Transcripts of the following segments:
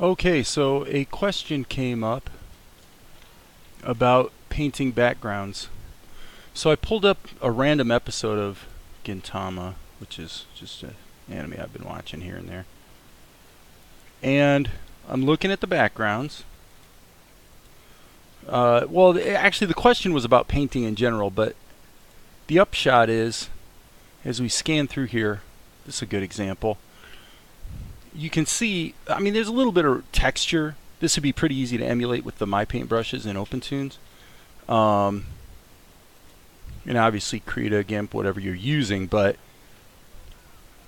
Okay, so a question came up about painting backgrounds. So I pulled up a random episode of Gintama, which is just an anime I've been watching here and there. And I'm looking at the backgrounds. Actually, the question was about painting in general, but the upshot is, as we scan through here, this is a good example. You can see, there's a little bit of texture. This would be pretty easy to emulate with the My Paint brushes in opentoonz. And obviously krita, GIMP, whatever you're using, but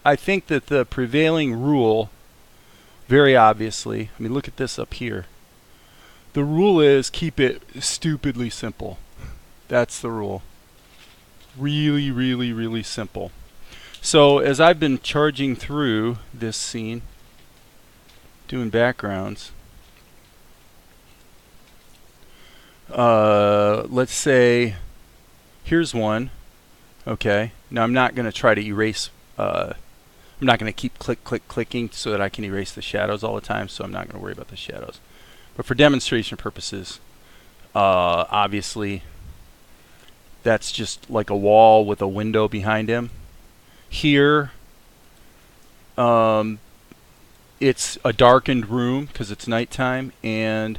I think that the prevailing rule, very obviously, look at this up here. The rule is keep it stupidly simple. That's the rule. Really, really, really simple. So as I've been charging through this scene, doing backgrounds, let's say here's one. Okay, now I'm not going to try to erase, I'm not going to keep clicking so that I can erase the shadows all the time, so I'm not going to worry about the shadows. But for demonstration purposes, obviously that's just like a wall with a window behind him. Here, it's a darkened room because it's nighttime, and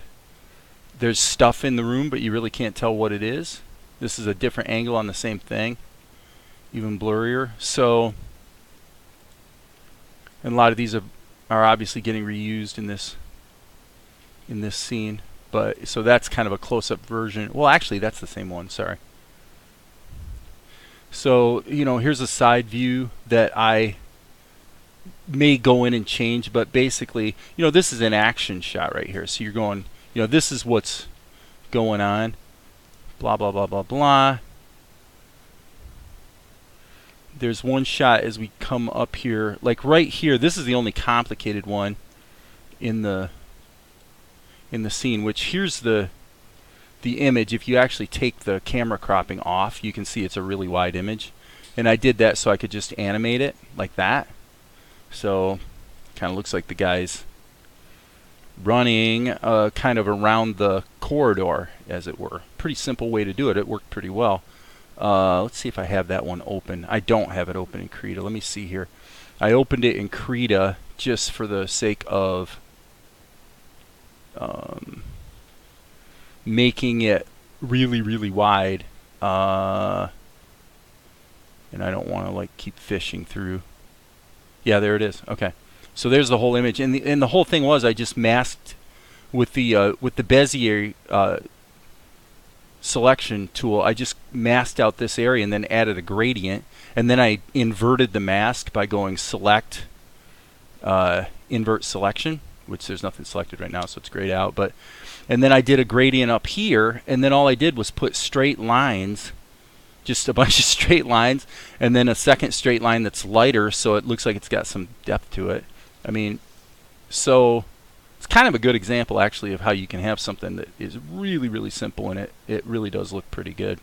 there's stuff in the room, but you really can't tell what it is. This is a different angle on the same thing, even blurrier. So, and a lot of these are obviously getting reused in this scene. But so that's kind of a close-up version. Well, actually, that's the same one. Sorry. So, here's a side view that I may go in and change, but basically, this is an action shot right here. So you're going, this is what's going on. Blah, blah, blah, blah, blah. There's one shot as we come up here, like right here. This is the only complicated one in the scene, which here's the image. If you actually take the camera cropping off, you can see it's a really wide image. And I did that so I could just animate it like that. So kind of looks like the guy's running kind of around the corridor, as it were. Pretty simple way to do it. It worked pretty well. Let's see if I have that one open. I don't have it open in krita. Let me see here. I opened it in krita just for the sake of making it really, really wide. And I don't want to like keep fishing through. Yeah, there it is. Okay, so there's the whole image, and the whole thing was I just masked with the Bezier selection tool. I just masked out this area and then added a gradient, and then I inverted the mask by going select, invert selection, which there's nothing selected right now, so it's grayed out. And then I did a gradient up here, and then all I did was put straight lines. Just a bunch of straight lines, and then a second straight line that's lighter, so it looks like it's got some depth to it. So it's kind of a good example, actually, of how you can have something that is really, really simple, and it really does look pretty good.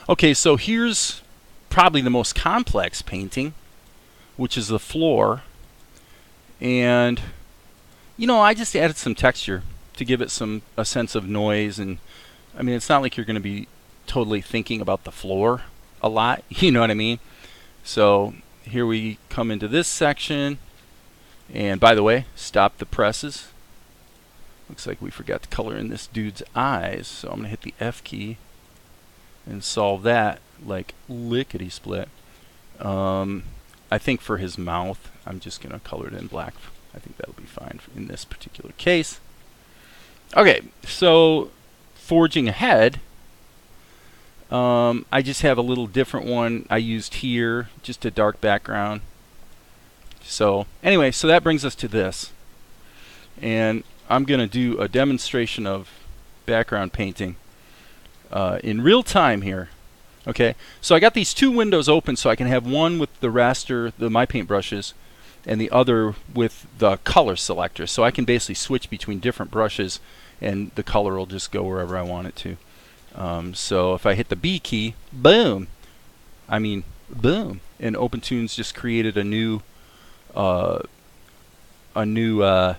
Okay, so here's probably the most complex painting, which is the floor. And, I just added some texture to give it a sense of noise, and it's not like you're going to be totally thinking about the floor a lot, you know what I mean? So here we come into this section, and by the way, stop the presses. Looks like we forgot to color in this dude's eyes, so I'm going to hit the F key and solve that like lickety-split. I think for his mouth, I'm just going to color it in black. I think that'll be fine in this particular case. Okay, so forging ahead, I just have a little different one I used here, just a dark background. So anyway, so that brings us to this, and I'm going to do a demonstration of background painting in real time here. Okay, so I got these two windows open so I can have one with the raster, the My Paint brushes, and the other with the color selector, so I can basically switch between different brushes and the color will just go wherever I want it to. So if I hit the B key, boom, boom, and opentoonz just created a new uh, a new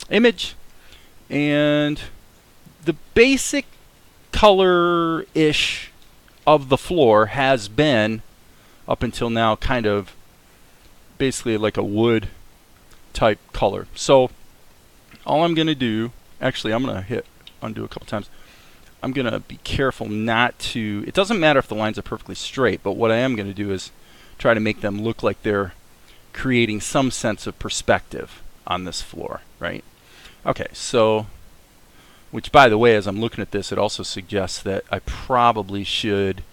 image, and the basic color-ish of the floor has been, up until now, kind of basically like a wood type color. So all I'm going to do, actually I'm going to hit undo a couple times. I'm going to be careful not to, it doesn't matter if the lines are perfectly straight, but what I am going to do is try to make them look like they're creating some sense of perspective on this floor, right? Okay, so, which by the way, as I'm looking at this, it also suggests that I probably should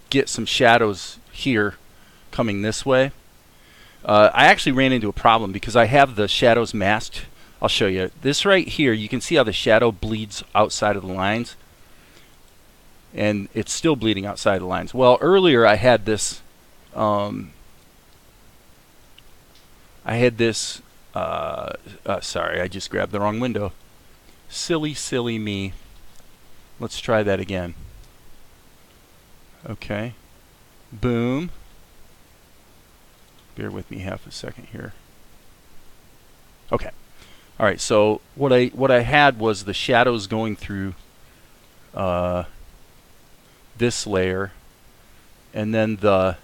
get some shadows here coming this way. I actually ran into a problem because I have the shadows masked. I'll show you. This right here, you can see how the shadow bleeds outside of the lines. And it's still bleeding outside of the lines. Well, earlier I had this sorry, I just grabbed the wrong window. Silly, silly me. Let's try that again. Okay. Boom. Bear with me half a second here. Okay. All right, so what I had was the shadows going through this layer, and then the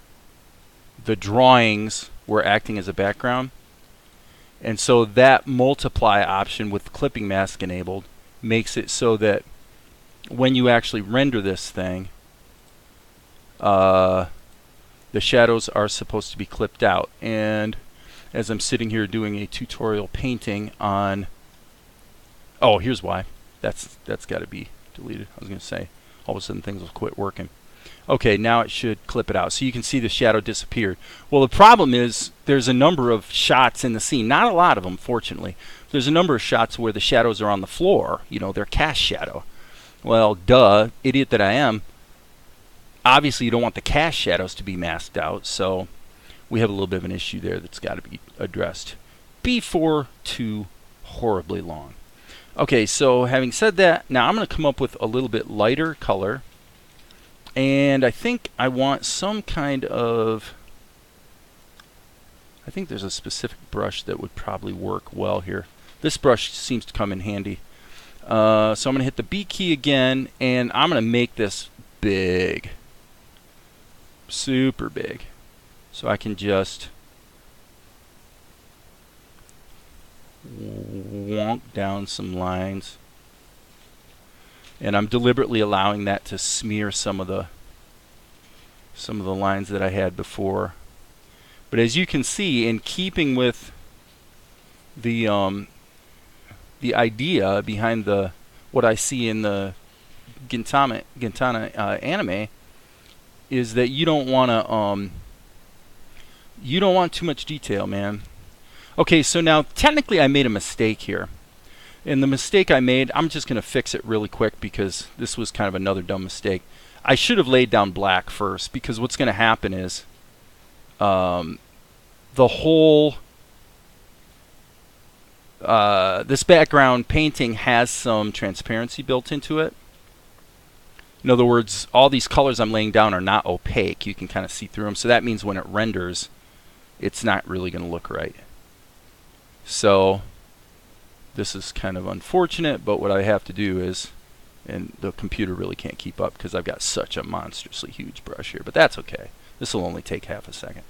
drawings were acting as a background. And so that multiply option with the clipping mask enabled makes it so that when you actually render this thing, the shadows are supposed to be clipped out. And as I'm sitting here doing a tutorial painting on, oh, here's why. That's got to be deleted. I was going to say, all of a sudden things will quit working. Okay, now it should clip it out. So you can see the shadow disappeared. Well, the problem is there's a number of shots in the scene. Not a lot of them, fortunately. There's a number of shots where the shadows are on the floor. You know, they're cast shadow. Well, duh, idiot that I am. Obviously, you don't want the cast shadows to be masked out, so we have a little bit of an issue there that's got to be addressed before too horribly long. Okay, so having said that, now I'm going to come up with a little bit lighter color. And I think I want some kind of, I think there's a specific brush that would probably work well here. This brush seems to come in handy. So I'm going to hit the B key again, and I'm going to make this big. Super big. So I can just wonk down some lines. And I'm deliberately allowing that to smear some of the lines that I had before. But as you can see, in keeping with the idea behind what I see in the Gintama anime, is that you don't want too much detail, man. Okay, so now technically I made a mistake here. And the mistake I made, I'm just going to fix it really quick because this was kind of another dumb mistake. I should have laid down black first, because what's going to happen is the whole this background painting has some transparency built into it. In other words, all these colors I'm laying down are not opaque. You can kind of see through them. So that means when it renders, it's not really going to look right. So this is kind of unfortunate, but what I have to do is, and the computer really can't keep up because I've got such a monstrously huge brush here, but that's okay. This will only take half a second.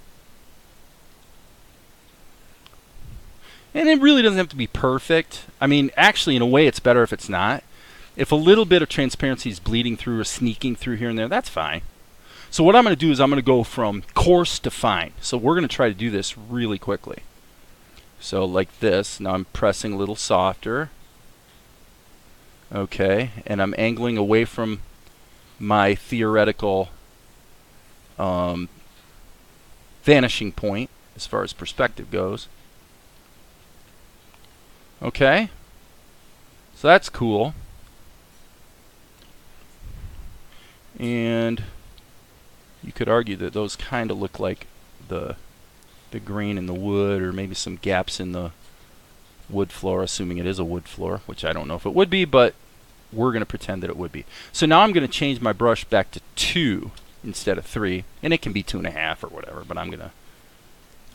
And it really doesn't have to be perfect. I mean, actually, in a way, it's better if it's not. If a little bit of transparency is bleeding through or sneaking through here and there, that's fine. So what I'm going to do is I'm going to go from coarse to fine. So we're going to try to do this really quickly. So like this. Now I'm pressing a little softer. Okay, and I'm angling away from my theoretical vanishing point as far as perspective goes. Okay, so that's cool. And you could argue that those kind of look like the grain in the wood, or maybe some gaps in the wood floor, assuming it is a wood floor, which I don't know if it would be, but we're going to pretend that it would be. So now I'm going to change my brush back to 2 instead of 3, and it can be 2.5 or whatever, but I'm going to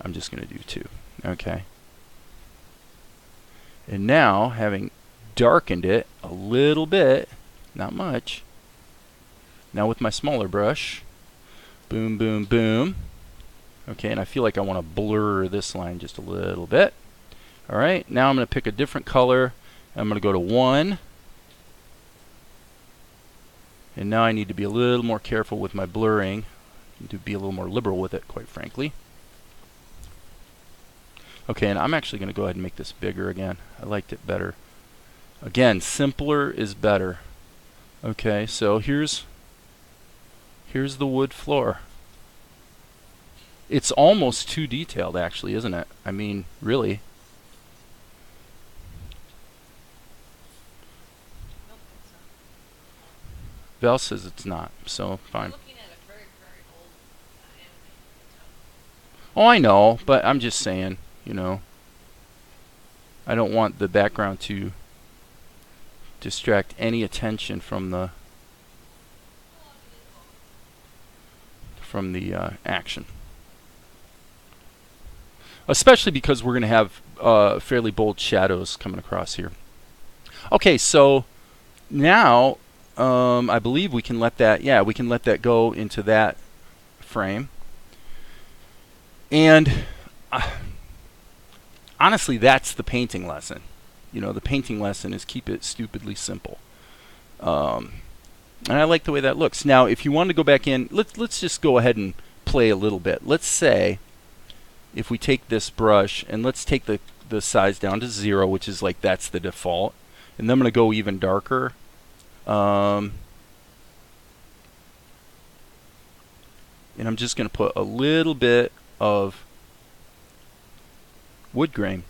I'm just going to do 2. Okay. And now, having darkened it a little bit, not much, now with my smaller brush, boom, boom, boom. Okay, and I feel like I want to blur this line just a little bit. Alright, now I'm going to pick a different color. I'm going to go to 1. And now I need to be a little more careful with my blurring. I need to be a little more liberal with it, quite frankly. Okay, and I'm actually going to go ahead and make this bigger again. I liked it better. Again, simpler is better. Okay, so here's the wood floor. It's almost too detailed, actually, isn't it? I mean, really. Val says it's not, so fine. Oh, I know, but I'm just saying, you know, I don't want the background to distract any attention from the action. Especially because we're going to have fairly bold shadows coming across here. Okay, so now I believe we can let that, yeah, we can let that go into that frame. And honestly, that's the painting lesson. You know, the painting lesson is keep it stupidly simple. And I like the way that looks. Now, if you want to go back in, let's just go ahead and play a little bit. Let's say if we take this brush and let's take the size down to 0, which is like that's the default. And then I'm going to go even darker. And I'm just going to put a little bit of wood grain.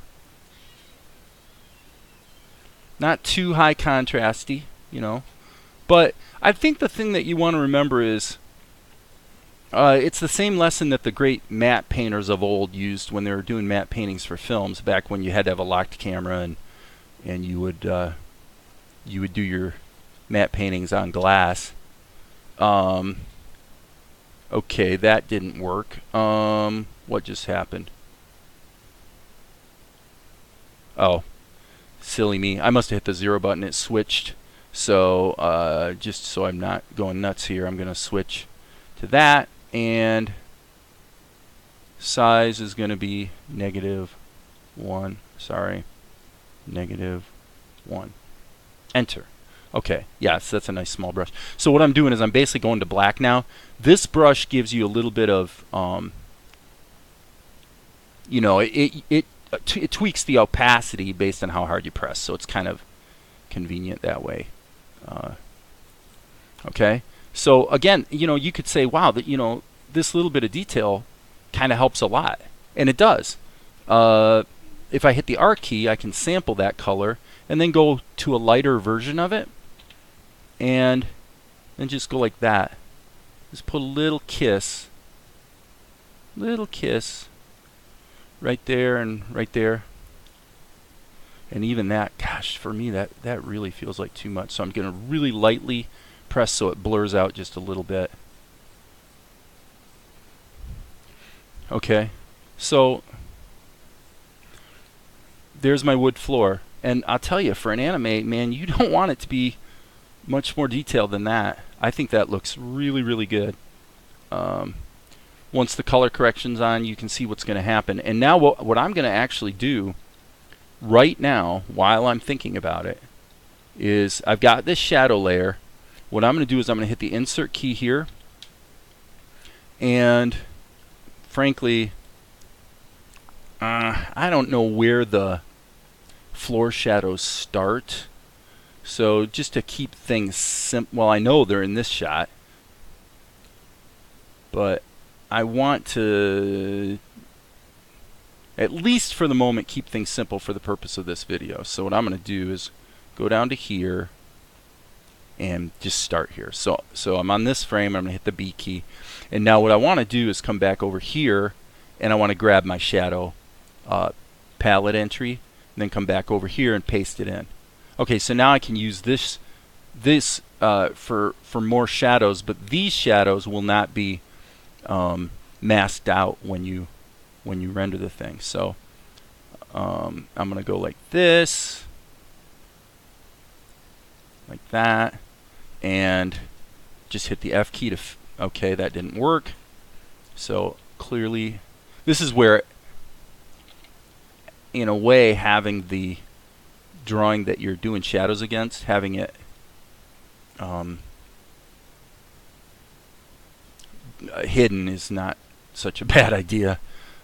Not too high contrasty, you know. But I think the thing that you want to remember is it's the same lesson that the great matte painters of old used when they were doing matte paintings for films, back when you had to have a locked camera and you would do your matte paintings on glass. Okay, that didn't work. What just happened? Oh, silly me. I must have hit the 0 button. It switched. So just so I'm not going nuts here, I'm going to switch to that. And size is going to be -1. Sorry. -1. Enter. Okay, yes, that's a nice small brush. So what I'm doing is I'm basically going to black now. This brush gives you a little bit of, you know, it tweaks the opacity based on how hard you press. So it's kind of convenient that way. Okay, so again, you know, you could say, wow, that, you know, this little bit of detail kind of helps a lot, and it does. If I hit the R key, I can sample that color and then go to a lighter version of it, and then just go like that. Just put a little kiss right there and right there. And even that, gosh, for me that really feels like too much. So I'm going to really lightly press so it blurs out just a little bit. Okay, so there's my wood floor. And I'll tell you, for an anime, man, you don't want it to be much more detailed than that. I think that looks really, really good. Once the color correction's on, you can see what's going to happen. And now what I'm going to actually do right now, while I'm thinking about it, is I've got this shadow layer. What I'm going to do is I'm going to hit the insert key here. And frankly, I don't know where the floor shadows start. So just to keep things simple, well, I know they're in this shot, but I want to, at least for the moment, keep things simple for the purpose of this video. So what I'm going to do is go down to here and just start here. So I'm on this frame. I'm going to hit the B key. And now what I want to do is come back over here, and I want to grab my shadow palette entry, and then come back over here and paste it in. Okay, so now I can use this for more shadows, but these shadows will not be masked out when you when you render the thing. So I'm going to go like this, like that, and just hit the F key to okay, that didn't work. So clearly this is where, in a way, having the drawing that you're doing shadows against, having it hidden is not such a bad idea.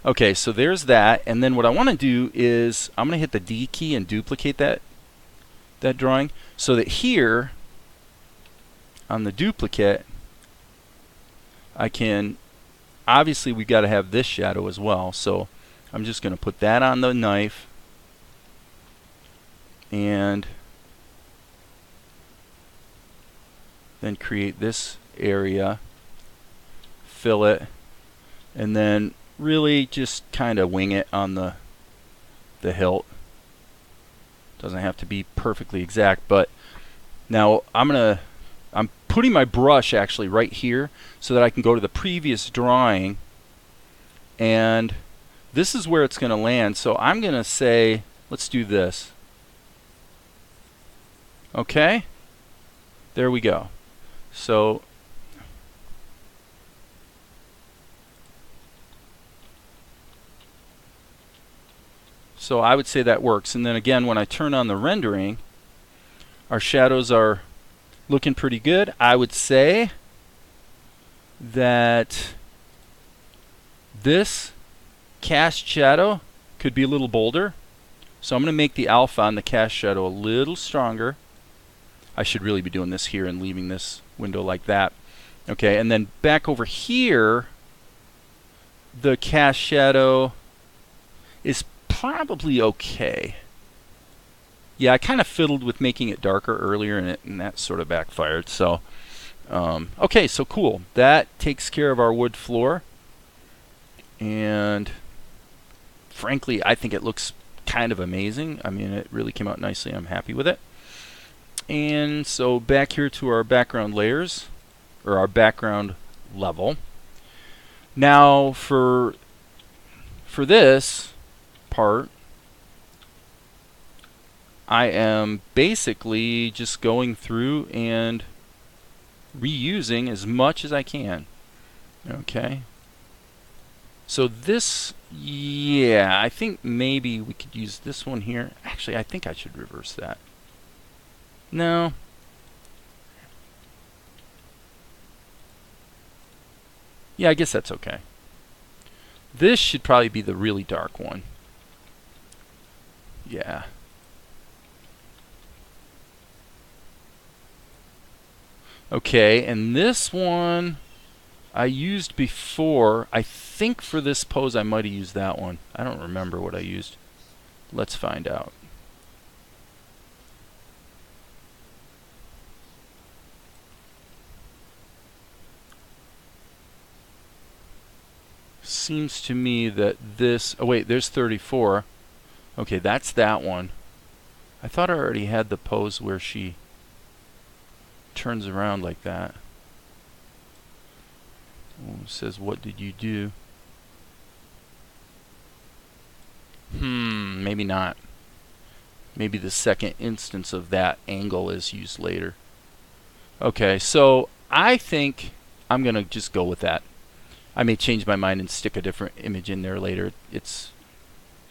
Okay, so there's that, and then what I want to do is I'm going to hit the D key and duplicate that drawing, so that here on the duplicate I can, obviously we've got to have this shadow as well, so I'm just going to put that on the knife and then create this area, fill it, and then really just kind of wing it on the hilt. Doesn't have to be perfectly exact, but now I'm putting my brush actually right here so that I can go to the previous drawing, and this is where it's going to land. So I'm going to say, let's do this. Okay, there we go. So I would say that works. And then again, when I turn on the rendering, our shadows are looking pretty good. I would say that this cast shadow could be a little bolder. So I'm going to make the alpha on the cast shadow a little stronger. I should really be doing this here and leaving this window like that. Okay, and then back over here, the cast shadow is probably okay. Yeah, I kind of fiddled with making it darker earlier, and that sort of backfired. So, okay, so cool. That takes care of our wood floor. And frankly, I think it looks kind of amazing. I mean, it really came out nicely. I'm happy with it. And so back here to our background layers, or our background level. Now for this part, I am basically just going through and reusing as much as I can. Okay. So this, yeah, I think maybe we could use this one here. Actually, I think I should reverse that. No. Yeah, I guess that's okay. This should probably be the really dark one. Yeah. Okay, and this one I used before. I think for this pose I might have used that one. I don't remember what I used. Let's find out. Seems to me that this... Oh wait, there's 34. Okay, that's that one. I thought I already had the pose where she turns around like that. Oh, it says, what did you do? Maybe not. Maybe the second instance of that angle is used later. Okay, so I think I'm going to just go with that. I may change my mind and stick a different image in there later. It's,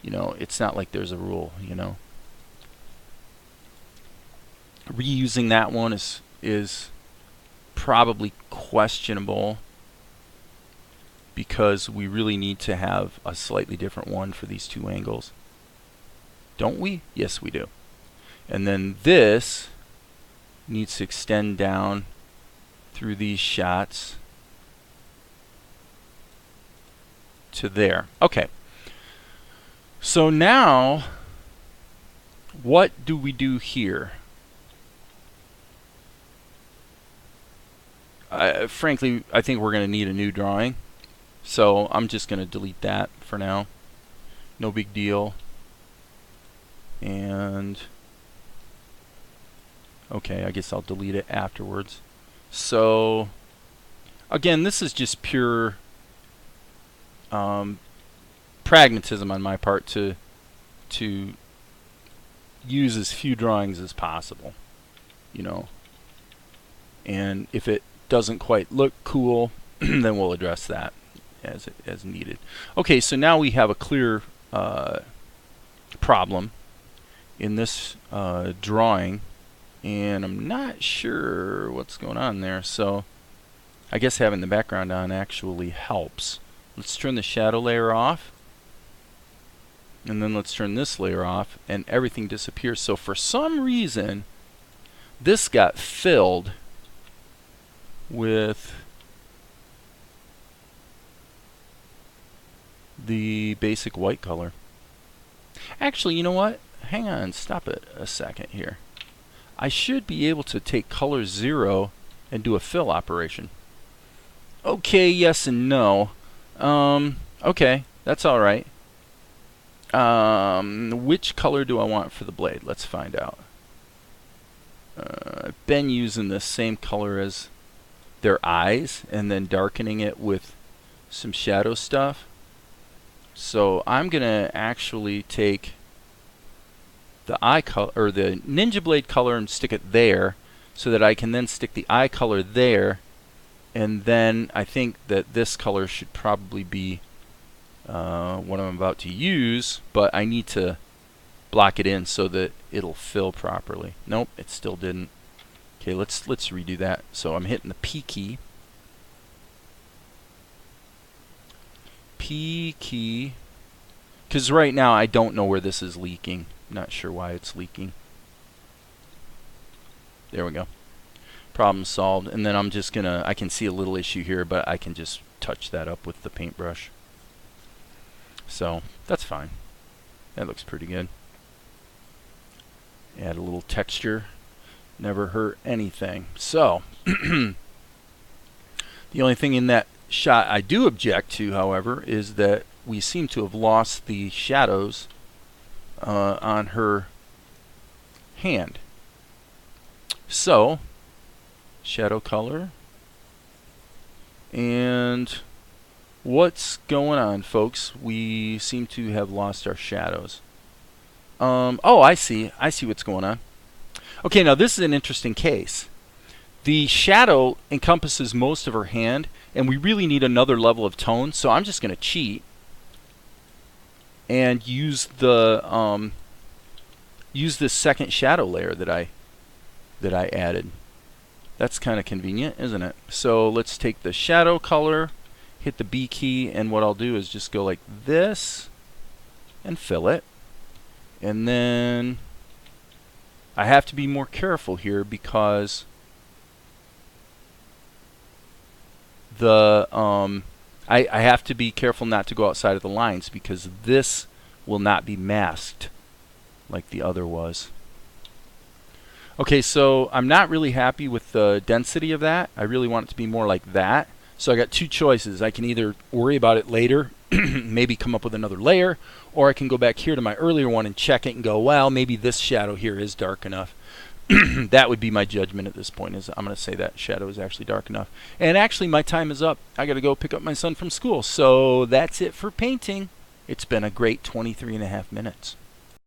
you know, it's not like there's a rule, you know. Reusing that one is probably questionable, because we really need to have a slightly different one for these two angles. Don't we? Yes, we do. And then this needs to extend down through these shots to there. Okay. So now, what do we do here? Frankly, I think we're going to need a new drawing. So I'm just going to delete that for now. No big deal. And okay, I guess I'll delete it afterwards. So again, this is just pure pragmatism on my part to use as few drawings as possible, you know. And if it doesn't quite look cool, then we'll address that as needed. Okay, so now we have a clear problem in this drawing, and I'm not sure what's going on there, so I guess having the background on actually helps. Let's turn the shadow layer off, and then let's turn this layer off, and everything disappears. So for some reason this got filled with the basic white color. Actually, you know what? Hang on, stop it a second here. I should be able to take color 0 and do a fill operation. Okay, yes and no. Okay, that's alright. Which color do I want for the blade? Let's find out. I've been using the same color as their eyes and then darkening it with some shadow stuff. So I'm gonna actually take the eye color, or the Ninja Blade color, and stick it there, so that I can then stick the eye color there, and then I think that this color should probably be what I'm about to use, but I need to block it in so that it'll fill properly. Nope, it still didn't. Okay, let's redo that. So I'm hitting the P key. P key, because right now I don't know where this is leaking. Not sure why it's leaking. There we go. Problem solved. And then I'm just gonna, I can see a little issue here, but I can just touch that up with the paintbrush. So that's fine. That looks pretty good. Add a little texture. Never hurt anything. So the only thing in that shot I do object to, however, is that we seem to have lost the shadows on her hand. So shadow color, and what's going on, folks? We seem to have lost our shadows. Oh, I see what's going on. Okay, now this is an interesting case. The shadow encompasses most of her hand, and we really need another level of tone, so I'm just going to cheat and use the use this second shadow layer that I added. That's kind of convenient, isn't it? So let's take the shadow color, hit the B key, and what I'll do is just go like this and fill it. And then I have to be more careful here because the I have to be careful not to go outside of the lines, because this will not be masked like the other was. Okay, so I'm not really happy with the density of that. I really want it to be more like that. So I got two choices. I can either worry about it later, maybe come up with another layer, or I can go back here to my earlier one and check it and go, well, maybe this shadow here is dark enough. That would be my judgment at this point, is I'm going to say that shadow is actually dark enough. And actually, my time is up. I got to go pick up my son from school. So that's it for painting. It's been a great 23.5 minutes.